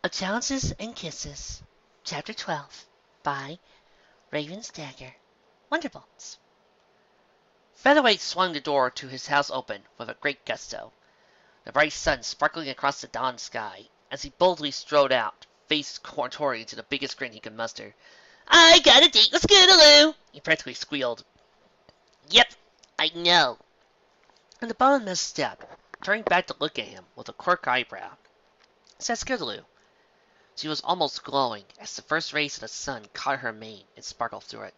Of Challenges and Kisses, Chapter 12, by Ravendagger, Wonderbolts. Featherweight swung the door to his house open with a great gusto, the bright sun sparkling across the dawn sky, as he boldly strode out, face contorting into the biggest grin he could muster. "I got a date with Scootaloo!" he practically squealed. "Yep, I know." And the bottom stepped, turning back to look at him with a quirk eyebrow. Said Scootaloo. She was almost glowing as the first rays of the sun caught her mane and sparkled through it.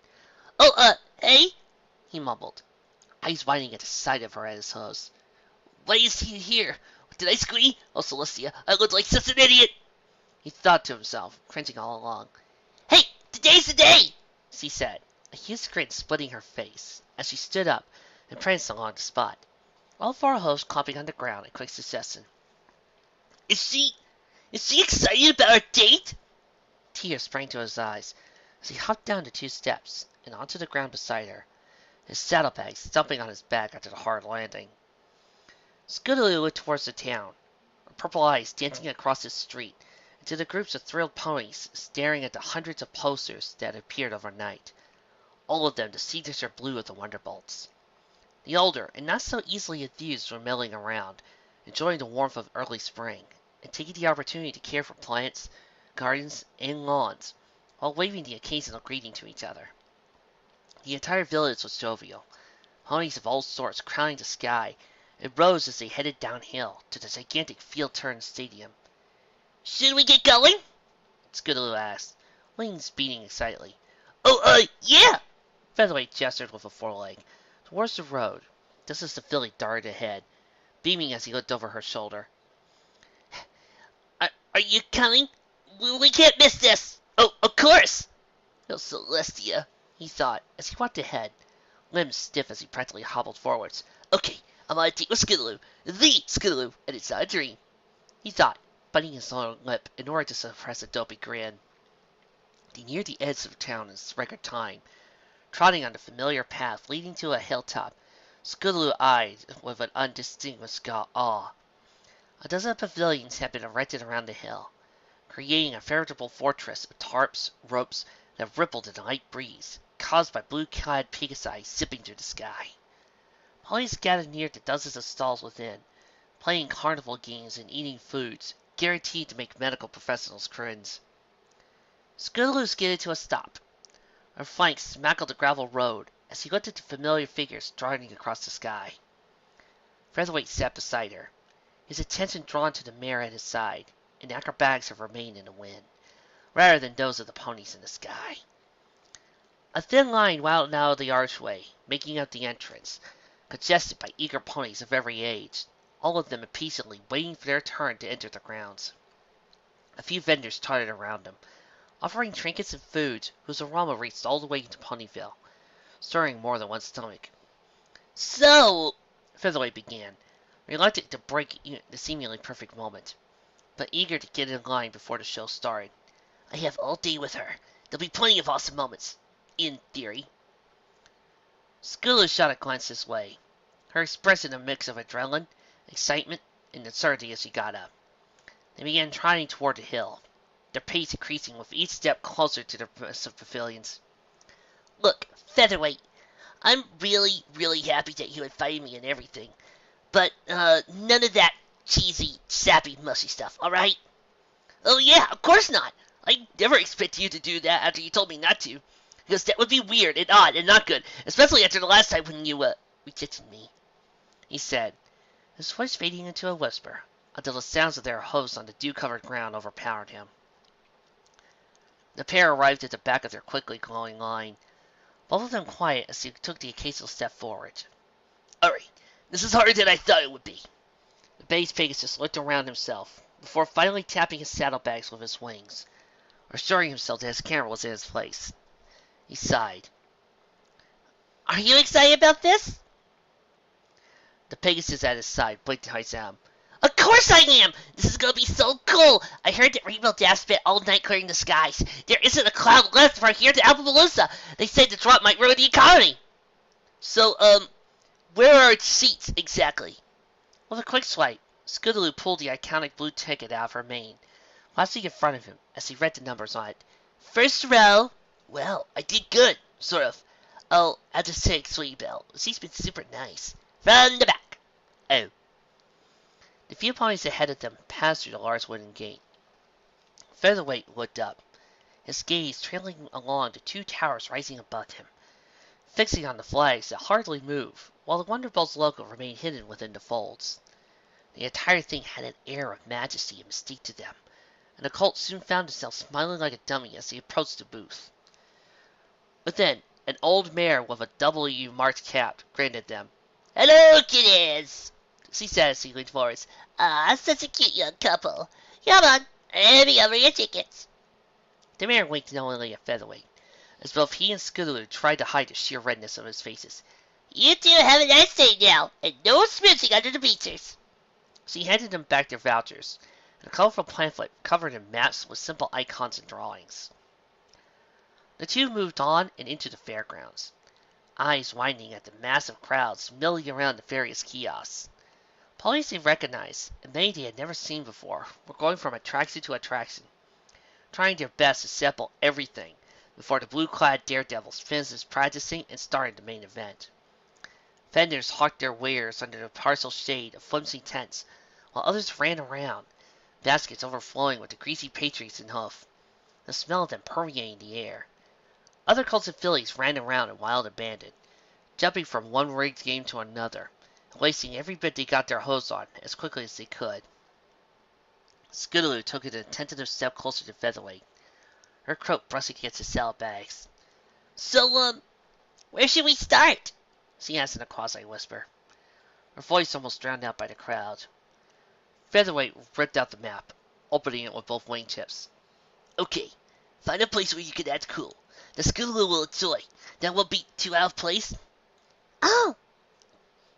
"Oh, hey?" he mumbled, eyes widening at the sight of her at his host. "Why is he here? Did I squee? Oh, Celestia, I look like such an idiot!" he thought to himself, cringing all along. "Hey, today's the day!" she said, a huge grin splitting her face, as she stood up and pranced along the spot, all four hosts clomping on the ground in quick succession. Is she excited about our date?" Tears sprang to his eyes as he hopped down the 2 steps and onto the ground beside her, his saddlebags thumping on his back after the hard landing. Scootaloo looked towards the town, her purple eyes dancing across the street, and to the groups of thrilled ponies staring at the hundreds of posters that had appeared overnight, all of them the signature blue of the Wonderbolts. The older and not so easily enthused were milling around, enjoying the warmth of early spring, and taking the opportunity to care for plants, gardens, and lawns, while waving the occasional greeting to each other. The entire village was jovial, ponies of all sorts crowning the sky, and rose as they headed downhill to the gigantic field-turn stadium. "Should we get going?" Scootaloo asked, wings beating excitedly. "Oh, yeah!" Featherweight gestured with a foreleg towards the road, just as the filly darted ahead, beaming as he looked over her shoulder. Are you coming? We can't miss this! Oh, of course! Oh, Celestia, he thought, as he walked ahead, limbs stiff as he practically hobbled forwards. Okay, I'm on a date with Scootaloo, the Scootaloo, and it's not a dream, he thought, biting his lower lip in order to suppress a dopey grin. They neared the edge of town in record time, trotting on the familiar path leading to a hilltop. Scootaloo eyed with an undistinguished awe. A dozen pavilions had been erected around the hill, creating a veritable fortress of tarps, ropes that rippled in the light breeze, caused by blue-clad pegasi zipping through the sky. Ponies gathered near the dozens of stalls within, playing carnival games and eating foods guaranteed to make medical professionals cringe. Scootaloo skidded to a stop. Her flanks smackled the gravel road as he looked at the familiar figures darting across the sky. Featherweight sat beside her, his attention drawn to the mare at his side, and acrobatics of her mane in the wind, rather than those of the ponies in the sky. A thin line wound out of the archway, making up the entrance, congested by eager ponies of every age, all of them impatiently waiting for their turn to enter the grounds. A few vendors trotted around them, offering trinkets and foods whose aroma reached all the way into Ponyville, stirring more than one's stomach. "So," Featherweight began, reluctant to break the seemingly perfect moment, but eager to get in line before the show started. "I have all day with her. There'll be plenty of awesome moments. In theory." Scootaloo shot a glance this way, her expression a mix of adrenaline, excitement, and uncertainty as she got up. They began trotting toward the hill, their pace increasing with each step closer to the pavilions. "Look, Featherweight, I'm really, really happy that you invited me and everything. But, none of that cheesy, sappy, mushy stuff, alright?" "Oh yeah, of course not. I never expected you to do that after you told me not to. Because that would be weird and odd and not good, especially after the last time when you, rejected me," he said, his voice fading into a whisper, until the sounds of their hoofs on the dew-covered ground overpowered him. The pair arrived at the back of their quickly glowing line, both of them quiet as they took the occasional step forward. "Alright, this is harder than I thought it would be." The base Pegasus looked around himself, before finally tapping his saddlebags with his wings, assuring himself that his camera was in its place. He sighed. "Are you excited about this?" The Pegasus at his side blinked twice at him. "Of course I am! This is gonna be so cool! I heard that Rainbow Dash spent all night clearing the skies. There isn't a cloud left from here to Alpapalooza. They said the drop might ruin the economy." "So, where are its seats, exactly?" With a quick swipe, Scootaloo pulled the iconic blue ticket out of her mane, pausing in front of him as he read the numbers on it. First row. Well, I did good, sort of. Oh, I'll just take Sweetie Belle. She's been super nice. From the back. Oh. The few ponies ahead of them passed through the large wooden gate. Featherweight looked up, his gaze trailing along the two towers rising above him, fixing on the flags that hardly moved, while the Wonderbolts logo remained hidden within the folds. The entire thing had an air of majesty and mystique to them, and the Colt soon found himself smiling like a dummy as he approached the booth. Within, an old mare with a W marked cap grinned at them. "Hello, kiddies!" she said as he leaned forward. "Ah, such a cute young couple. Come on, hand me over your tickets." The mare winked knowingly at Featherweight, as both he and Scootaloo tried to hide the sheer redness of his faces. "You two have a nice day now, and no smooching under the bleachers." She handed them back their vouchers, and a colorful pamphlet covered in maps with simple icons and drawings. The two moved on and into the fairgrounds, eyes widening at the massive crowds milling around the various kiosks. Ponies they recognized, and many they had never seen before, were going from attraction to attraction, trying their best to sample everything before the blue-clad daredevils finished practicing and started the main event. Vendors hawked their wares under the partial shade of flimsy tents, while others ran around, baskets overflowing with the greasy pastries and hoof, the smell of them permeating the air. Other colts and fillies ran around in wild abandon, jumping from one rigged game to another, wasting every bit they got their hose on as quickly as they could. Scootaloo took an tentative step closer to Featherweight, her coat brushing against his saddlebags. "So, where should we start?" she asked in a quasi-whisper, her voice almost drowned out by the crowd. Featherweight ripped out the map, opening it with both wingtips. "Okay, find a place where you can act cool. The Scootaloo will enjoy. That won't be too out of place." "Oh!"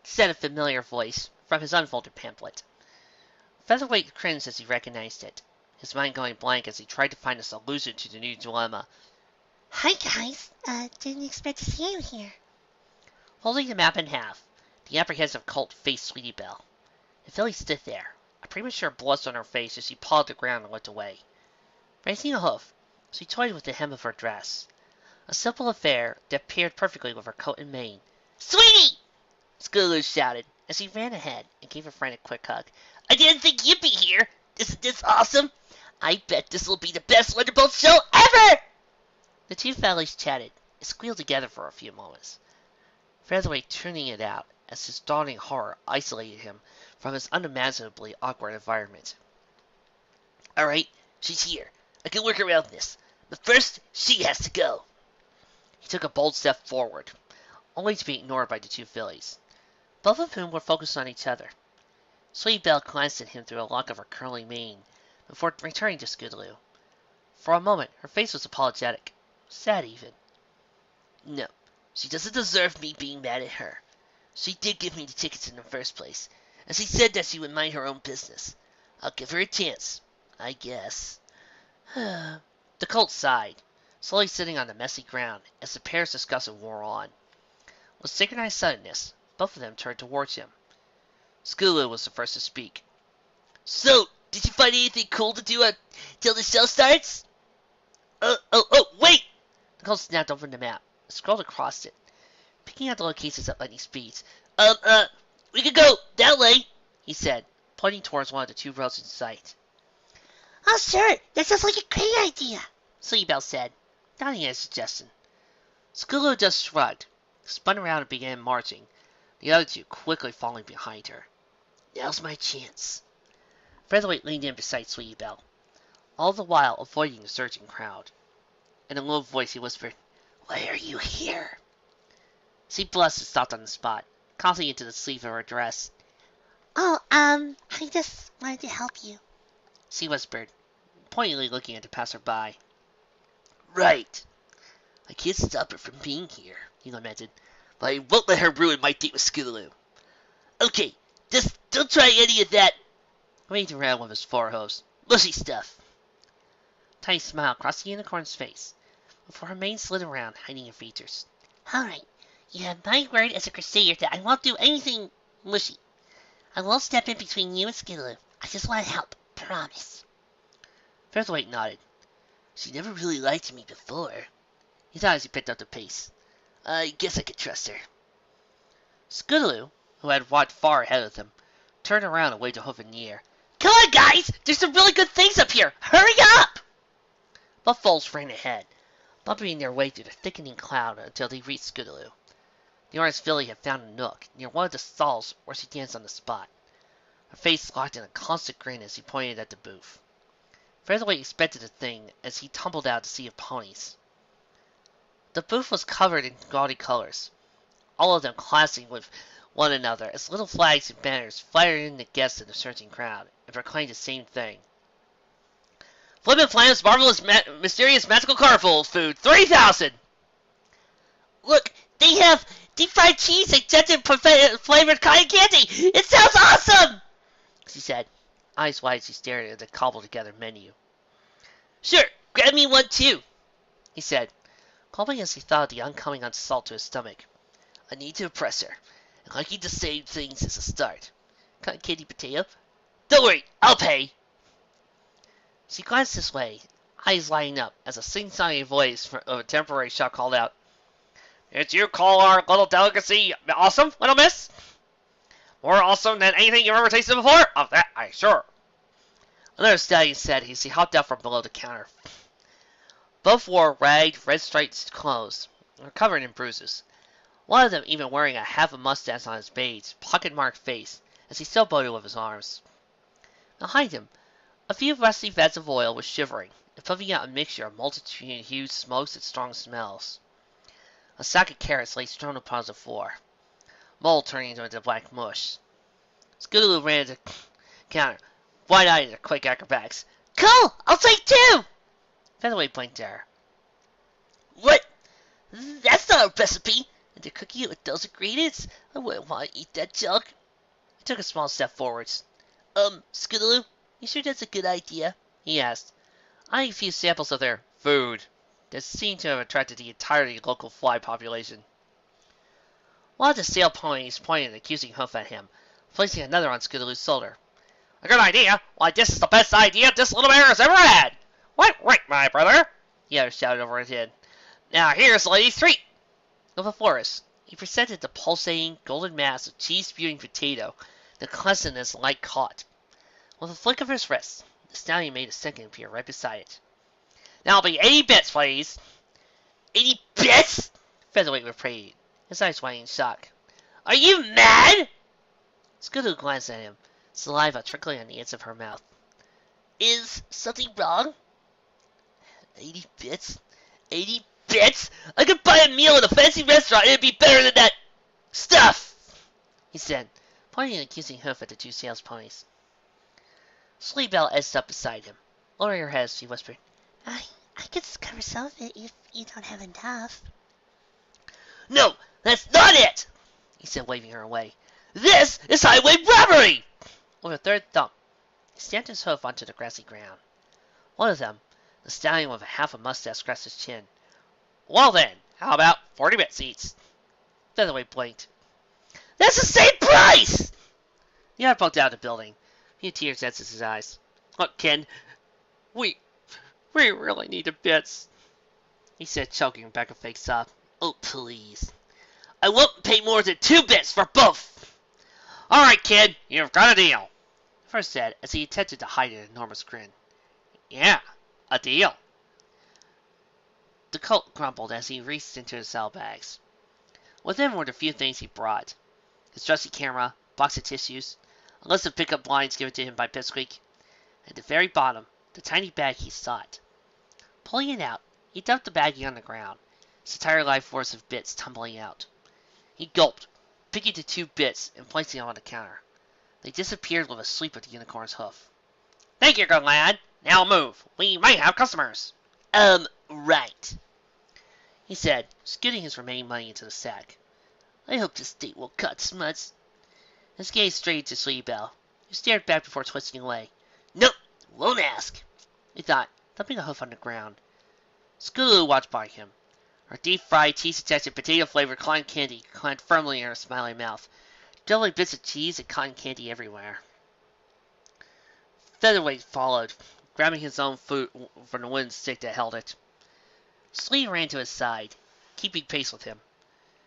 said a familiar voice from his unfolded pamphlet. Featherweight cringed as he recognized it, his mind going blank as he tried to find a solution to the new dilemma. "Hi, guys. Didn't expect to see you here." Holding the map in half, the apprehensive colt faced Sweetie Belle. The filly stood there, a premature blush on her face as she pawed the ground and looked away. Raising a hoof, she toyed with the hem of her dress, a simple affair that paired perfectly with her coat and mane. "Sweetie!" Scootaloo shouted as he ran ahead and gave her friend a quick hug. "I didn't think you'd be here. Isn't this awesome? I bet this will be the best Wonderbolts show ever!" The two families chatted and squealed together for a few moments, Featherweight tuning it out as his dawning horror isolated him from his unimaginably awkward environment. "All right, she's here. I can work around this. But first, she has to go." He took a bold step forward, only to be ignored by the two fillies, both of whom were focused on each other. Sweetie Belle glanced at him through a lock of her curling mane before returning to Scootaloo. For a moment, her face was apologetic, sad even. "No, she doesn't deserve me being mad at her. She did give me the tickets in the first place, and she said that she would mind her own business. I'll give her a chance, I guess." The colt sighed, slowly sitting on the messy ground as the pair's discussion wore on. With synchronized suddenness, both of them turned towards him. Scootaloo was the first to speak. "So, did you find anything cool to do till the show starts?" Wait!" The colt snapped open the map, scrolled across it, picking out the locations at lightning speeds. We could go that way," he said, pointing towards one of the two roads in sight. "Oh, sure, that sounds like a great idea," Sweetie Belle said, nodding at his suggestion. Scootaloo just shrugged, spun around and began marching, the other two quickly following behind her. "Now's my chance." Featherweight leaned in beside Sweetie Belle, all the while avoiding the surging crowd. In a low voice he whispered, "Why are you here?" She blushed and stopped on the spot, coughing into the sleeve of her dress. "Oh, I just wanted to help you," she whispered, pointedly looking at the passer-by. "Right. I can't stop her from being here," he lamented, "but I won't let her ruin my date with Scootaloo. Okay, just don't try any of that," waving around with his forehoofs, "mushy stuff." A tiny smile crossed the unicorn's face, before her mane slid around, hiding her features. "All right, you have my word as a crusader that I won't do anything mushy. I won't step in between you and Scootaloo. I just want to help, promise." Featherweight nodded. She never really liked me before. He thought as he picked up the pace. I guess I could trust her. Scootaloo, who had walked far ahead of them, turned around and waved a hoof in the air. Come on, guys! There's some really good things up here! Hurry up! Both foals ran ahead, bumping their way through the thickening cloud until they reached Scootaloo. The orange filly had found a nook near one of the stalls where she danced on the spot. Her face locked in a constant grin as he pointed at the booth. Featherweight expected a thing as he tumbled out to sea of ponies. The booth was covered in gaudy colors, all of them clashing with one another as little flags and banners flared in the guests of the surging crowd and proclaimed the same thing. Flippin' Flam's marvelous, mysterious, magical colorful food, 3,000! Look, they have deep fried cheese and scented flavored cotton candy! It sounds awesome! She said, eyes wide as she stared at the cobbled together menu. Sure, grab me one too, he said, gulping as he thought of the oncoming assault to his stomach. I need to impress her, and liking the same things as a start. Cotton candy potato? Don't worry, I'll pay! She glanced this way, eyes lighting up, as a sing-songy voice of a temporary shock called out, Did you call our little delicacy awesome, little miss? More awesome than anything you've ever tasted before? Of that I'm sure. Another stallion said as he hopped out from below the counter. Both wore ragged, red-striped clothes, and were covered in bruises. One of them even wearing a half a mustache on his bathed, pocket-marked face, as he sailboated with his arms. Behind him, a few rusty vats of oil was shivering, and puffing out a mixture of multitude-hued smokes and strong smells. A sack of carrots lay strewn upon the floor, mold turning into black mush. Scootaloo ran to the counter, wide-eyed at quick acrobatics. Cool! I'll take two! Featherweight blinked at her. What? That's not a recipe! And the cookie with those ingredients? I wouldn't want to eat that junk. He took a small step forwards. Scootaloo, you sure that's a good idea? He asked, eyeing a few samples of their food that seemed to have attracted the entirely local fly population. One of the sale ponies pointed an accusing hoof at him, placing another on Scootaloo's shoulder. A good idea? Why, this is the best idea this little bear has ever had! What right, my brother? The other shouted over his head. Now here's the lady's treat! With a flourish, he presented the pulsating, golden mass of cheese-spewing potato that clustered in his light caught. With a flick of his wrist, the stallion made a second appear right beside it. That'll be 80 bits, please! 80 bits? Featherweight repeated, his eyes widening in shock. Are you mad? Scootaloo glanced at him, saliva trickling on the ends of her mouth. Is something wrong? 80 bits? 80 bits? I could buy a meal at a fancy restaurant and it'd be better than that stuff! He said, pointing an accusing hoof at the two sales ponies. Sleebelle edged up beside him. Lowering her head, she whispered, I could cover some of it if you don't have enough. No, that's not it! He said, waving her away. This is highway robbery! With a third thump, he stamped his hoof onto the grassy ground. One of them, the stallion with a half a mustache, scratched his chin. Well then, how about 40 bits each? Featherweight blinked. That's the same price! The other poked out of the building. A few tears exited his eyes. Look, Ken, we really need the bits, he said, choking back a fake sob. Oh, please. I won't pay more than 2 bits for both. All right, kid, you've got a deal, First said as he attempted to hide an enormous grin. Yeah, a deal. The colt grumbled as he reached into his saddlebags. Within were the few things he brought. His trusty camera, box of tissues, a list of pickup lines given to him by Pipsqueak. At the very bottom, the tiny bag he sought. Pulling it out, he dumped the baggie on the ground, his entire life force of bits tumbling out. He gulped, picking the 2 bits and placing them on the counter. They disappeared with a sweep of the unicorn's hoof. Thank you, good lad. Now move. We might have customers. Right, he said, scooting his remaining money into the sack. I hope this date will cut smuts. His gaze strayed to Sleebelle, who stared back before twisting away. Nope, won't ask, he thought, thumping a hoof on the ground. Scootaloo watched by him. Her deep-fried, cheese-attached potato-flavored cotton candy climbed firmly in her smiling mouth, dribbling bits of cheese and cotton candy everywhere. Featherweight followed, grabbing his own foot from the wooden stick that held it. Slee ran to his side, keeping pace with him.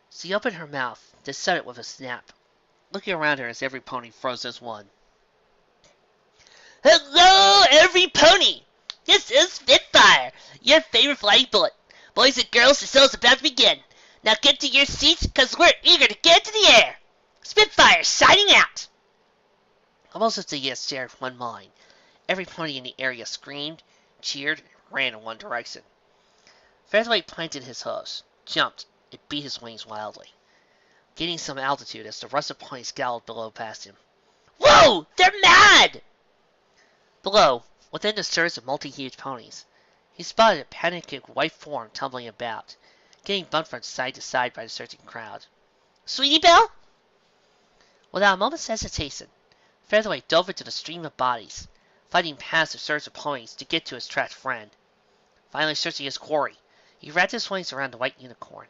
She opened her mouth, to shut it with a snap, looking around her as every pony froze as one. Hello, Everypony! This is Spitfire, your favorite flying bullet. Boys and girls, the show's about to begin. Now get to your seats, cause we're eager to get to the air. Spitfire signing out! Almost as the yes shared one mind, every pony in the area screamed, cheered, and ran in one direction. Featherweight planted his hooves, jumped, and beat his wings wildly, gaining some altitude as the rest of ponies galloped below past him. Whoa! They're mad! Below, within the surge of multi-huge ponies, he spotted a panicking white form tumbling about, getting bumped from side to side by the surging crowd. Sweetie Belle? Without a moment's hesitation, Featherweight dove into the stream of bodies, fighting past the surge of ponies to get to his trapped friend. Finally searching his quarry, he wrapped his wings around the white unicorn,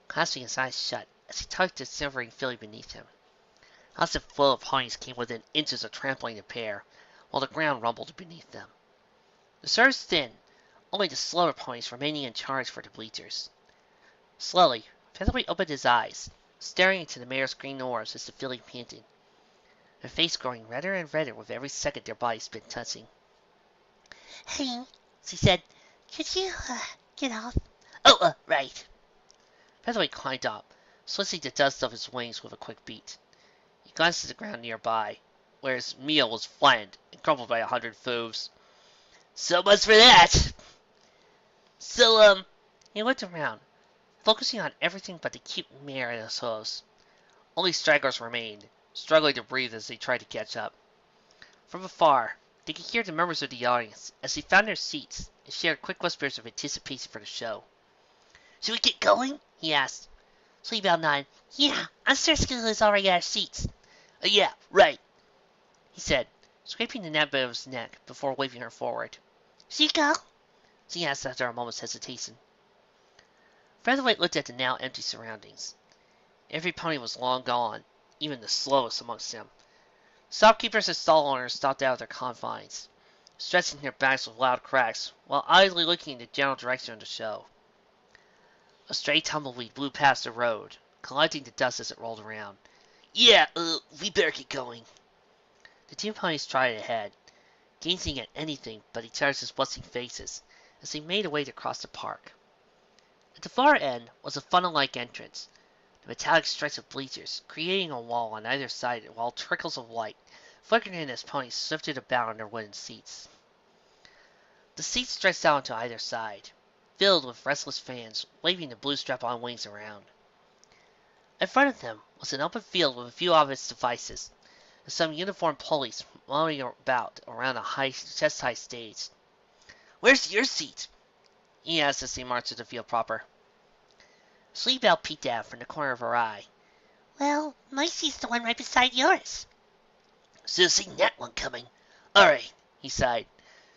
clasping his eyes shut as he tugged the shivering filly beneath him. A constant flow of ponies came within inches of trampling the pair, while the ground rumbled beneath them. The surge thinned, only the slower ponies remaining in charge for the bleachers. Slowly, Featherweight opened his eyes, staring into the mare's green orbs as the filly panted, her face growing redder and redder with every second their bodies spent touching. Hey, she said, could you, get off? Oh, right. Featherweight climbed up, slicing the dust off his wings with a quick beat. He glanced at the ground nearby, where his meal was flattened and crumpled by 100 hooves. So much for that! So, he looked around, focusing on everything but the cute mare and his hooves. Only stragglers remained, struggling to breathe as they tried to catch up. From afar, they could hear the murmurs of the audience as they found their seats and shared quick whispers of anticipation for the show. Should we get going? He asked. Sleep Bell nodded. Yeah, I'm sure Scootaloo's already got our seats. Yeah, right, he said, scraping the nape of his neck before waving her forward. Should you go? She asked after a moment's hesitation. Featherweight looked at the now empty surroundings. Every pony was long gone, even the slowest amongst them. Shopkeepers and stall owners stopped out of their confines, stretching their backs with loud cracks, while idly looking in the general direction of the show. A stray tumbleweed blew past the road, collecting the dust as it rolled around. Yeah, we better get going. The two ponies trotted ahead, gazing at anything but each other's blushing faces as they made a way to cross the park. At the far end was a funnel-like entrance, the metallic stripes of bleachers creating a wall on either side while trickles of light flickered in as ponies shifted about on their wooden seats. The seats stretched out to either side, filled with restless fans waving the blue strap-on wings around. In front of them was an open field with a few obvious devices, and some uniformed police mulling about around a chest-high stage. Where's your seat? He asked as they marched to the field proper. Sleep Bell peeked out from the corner of her eye. Well, my seat's the one right beside yours. Should have seen that one coming. All right, he sighed.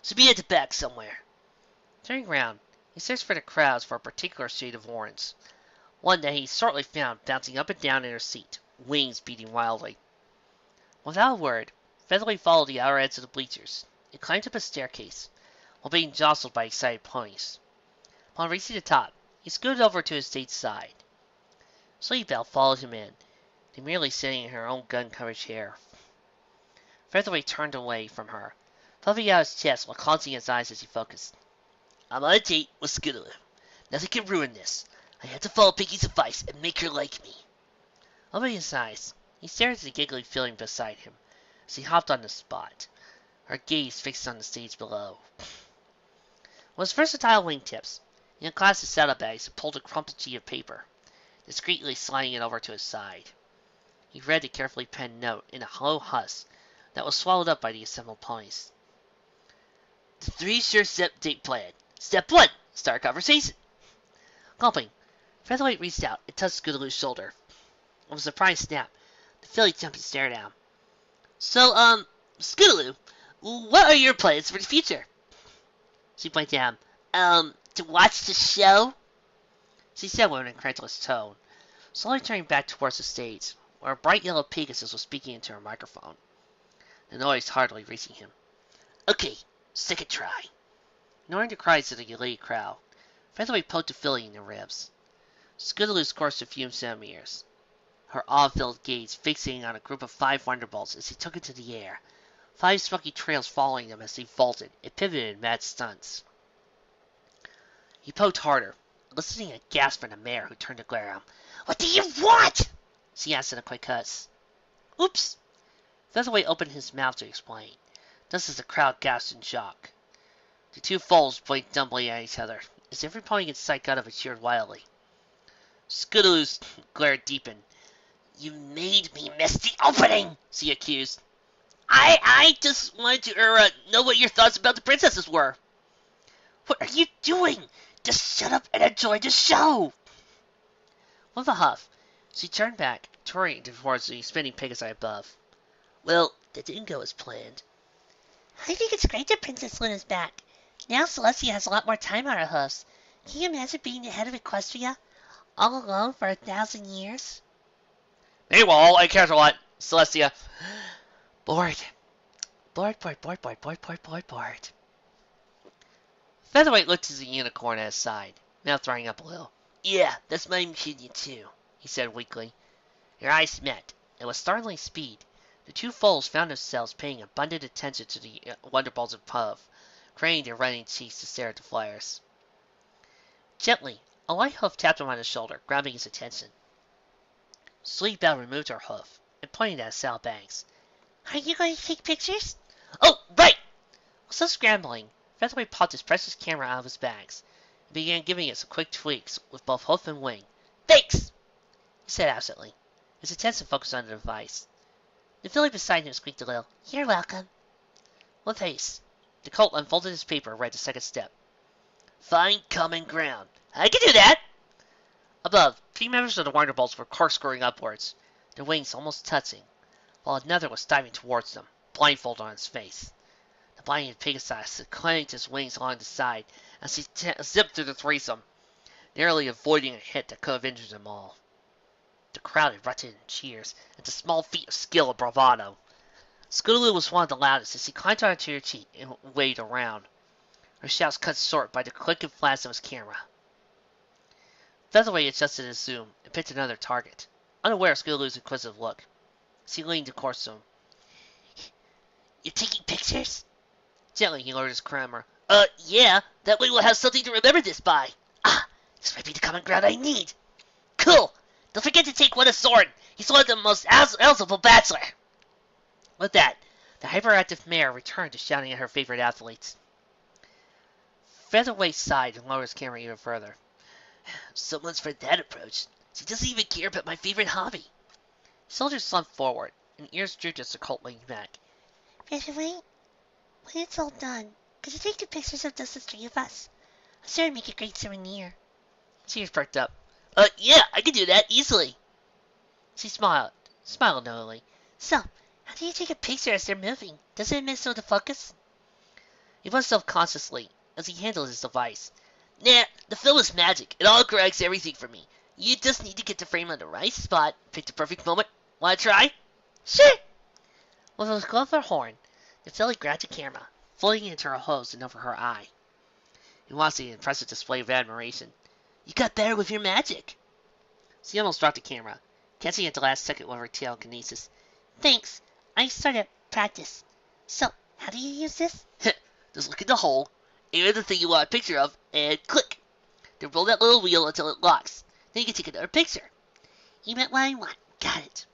Should be at the back somewhere. Turning round, he searched for the crowds for a particular shade of orange, one that he shortly found bouncing up and down in her seat, wings beating wildly. Without a word, Featherweight followed the outer edge of the bleachers and climbed up a staircase, while being jostled by excited ponies. Upon reaching the top, he scooted over to his stage side. Sleep Bell followed him in, demurely sitting in her own gun-covered chair. Featherweight turned away from her, puffing out his chest while closing his eyes as he focused. I'm on a date with Scootaloo. Nothing can ruin this. I have to follow Piggy's advice and make her like me. Opening his eyes, he stared at the giggly filly beside him as he hopped on the spot, her gaze fixed on the stage below. With his versatile wingtips, he unclasped his saddlebags and pulled a crumpled sheet of paper, discreetly sliding it over to his side. He read the carefully penned note in a low hush that was swallowed up by the assembled ponies. The 3-step date plan. Step 1. Start conversation. Gulping, Featherweight reached out and touched Scootaloo's shoulder. With a surprised snap, the filly jumped and stared at him. So, Scootaloo, what are your plans for the future? She pointed at him. To watch the show? She said with an incredulous tone, slowly turning back towards the stage, where a bright yellow Pegasus was speaking into her microphone, the noise hardly reaching him. Okay, Second try. Ignoring the cries of the elite crowd, Featherweight poked a filly in the ribs. Scootaloo scorched a few centimeters, her awe-filled gaze fixating on a group of 5 Wonderbolts as he took it to the air, 5 smoky trails following them as they vaulted and pivoted in mad stunts. He poked harder, eliciting a gasp from the mare who turned to glare at him. "What do you want?" she asked in a quick hush. "Oops." Featherweight opened his mouth to explain, just as the crowd gasped in shock. The two foals blinked dumbly at each other, as every pony in sight got up and cheered wildly. Scootaloo's glare deepened. "You made me miss the opening," she accused. I just wanted to know what your thoughts about the princesses were." "What are you doing? Just shut up and enjoy the show." With a huff, she turned back, touring towards the spinning Pegasi above. "Well, that didn't go as planned." "I think it's great that Princess Luna's back. Now Celestia has a lot more time on her hoofs. Can you imagine being the head of Equestria, all alone for 1,000 years?" "Meanwhile, I cares a lot, Celestia." Bored. Bored. Featherweight looked at the unicorn at his side, mouth drying up a little. "Yeah, that's my opinion too," he said weakly. Their eyes met, and with startling speed, the two foals found themselves paying abundant attention to the Wonderbolts above, craning their running cheeks to stare at the flyers. Gently, a light hoof tapped him on the shoulder, grabbing his attention. Sleep Bell removed her hoof and pointed at Sal Banks. "Are you going to take pictures?" "Oh, right!" Still scrambling, Featherweight popped his precious camera out of his bags and began giving it some quick tweaks with both hoof and wing. "Thanks!" he said absently, his attention focused on the device. The filly beside him squeaked a little. "You're welcome." With haste, the colt unfolded his paper and read the second step. "Find common ground." "I can do that!" Above, 3 members of the Wonderbolts were corkscrewing upwards, their wings almost touching, while another was diving towards them, blindfolded on his face. The blinded Pegasus clanked his wings along the side as he zipped through the threesome, narrowly avoiding a hit that could have injured them all. The crowd erupted in cheers at the small feat of skill and bravado. Scootaloo was one of the loudest as he climbed onto her cheek and waved around, her shouts cut short by the click and flash of his camera. Featherweight adjusted his zoom and picked another target, unaware of Scootaloo's inquisitive look. She leaned across to him. "You're taking pictures?" Gently, he lowered his camera. Yeah, that way we'll have something to remember this by." "Ah, this might be the common ground I need." "Cool! Don't forget to take one of Soren. He's one of the most eligible bachelor." With that, the hyperactive mare returned to shouting at her favorite athletes. Featherweight sighed and lowered his camera even further. "Someone's for that approach. She doesn't even care about my favorite hobby." Shoulders slumped forward, and ears drooped as the colt leaned back. "Featherweight, when it's all done, could you take the pictures of just the 3 of us? I'm sure it'd make a great souvenir." His ears perked up. Yeah, I can do that easily." She smiled knowingly. "So, how do you take a picture as they're moving? Doesn't it miss all the focus?" He was self-consciously, as he handled his device. "Nah, the film is magic. It all corrects everything for me. You just need to get the frame on the right spot, pick the perfect moment. Wanna try?" "Sure." With a glow of her horn, the filly grabbed the camera, floating into her hose and over her eye. He watched the impressive display of admiration. "You got better with your magic." She almost dropped the camera, catching it at the last second with her telekinesis. "Thanks. I started practice. So, how do you use this?" "Just look in the hole, aim at the thing you want a picture of, and click. Then roll that little wheel until it locks. Then you can take another picture." "You meant what I want. Got it."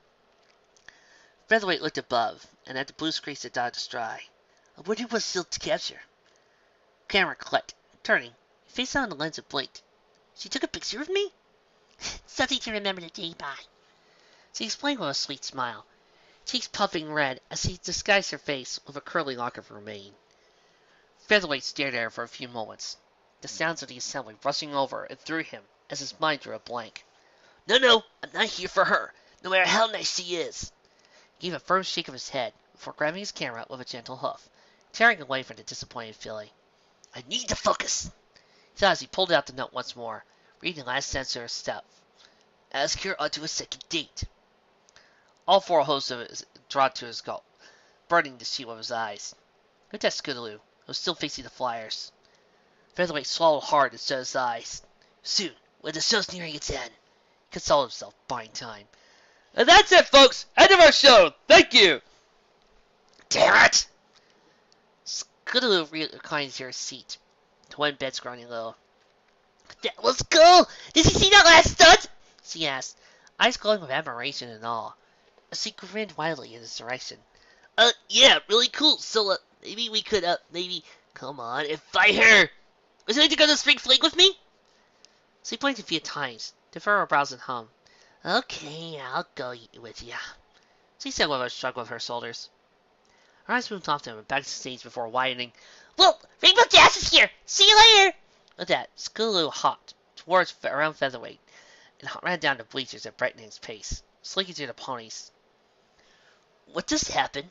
Featherweight looked above, and at the blue streaks that dotted the sky. I wonder what's still to capture. Camera clicked. Turning, he faced down the lens and blinked. "She took a picture of me?" "Something to remember the day by." She explained with a sweet smile, cheeks puffing red as she disguised her face with a curly lock of her mane. Featherweight stared at her for a few moments, the sounds of the assembly rushing over and through him as his mind drew a blank. No, I'm not here for her, no matter how nice she is." He gave a firm shake of his head before grabbing his camera with a gentle hoof, tearing away from the disappointed filly. "I need to focus," he thought as he pulled out the note once more, reading the last sentence of her step. "Ask her onto a second date." All 4 hosts of it drawn to his goal, burning to see with his eyes. Looked at Scootaloo, was still facing the Flyers. Featherweight swallowed hard and shut his eyes. Soon, when the show's nearing its end, he consoled himself, buying time. And that's it, folks! End of our show! Thank you! Damn it! Scootaloo reclined to her seat. The one bed's groaning low. That was cool! Did you see that last stunt? She asked, eyes glowing with admiration and awe, as she grinned widely in his direction. Yeah, really cool. So, maybe we could, come on and fight her. Would you like to go to Spring Fling with me? She blinked a few times, to furrow her brows and hum. Okay, I'll go with ya, she said with a shrug of her shoulders. Her eyes moved off to him and back to the stage before widening. Well, Rainbow Dash is here. See you later. With that, Scootaloo hopped towards around Featherweight and ran down the bleachers at breakneck pace, slinking through the ponies. What just happened?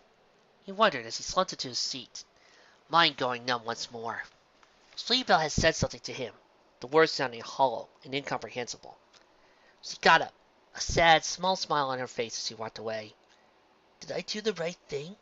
He wondered as he slumped into his seat, mind going numb once more. Sleepbell had said something to him, the words sounding hollow and incomprehensible. She got up, a sad, small smile on her face as she walked away. Did I do the right thing?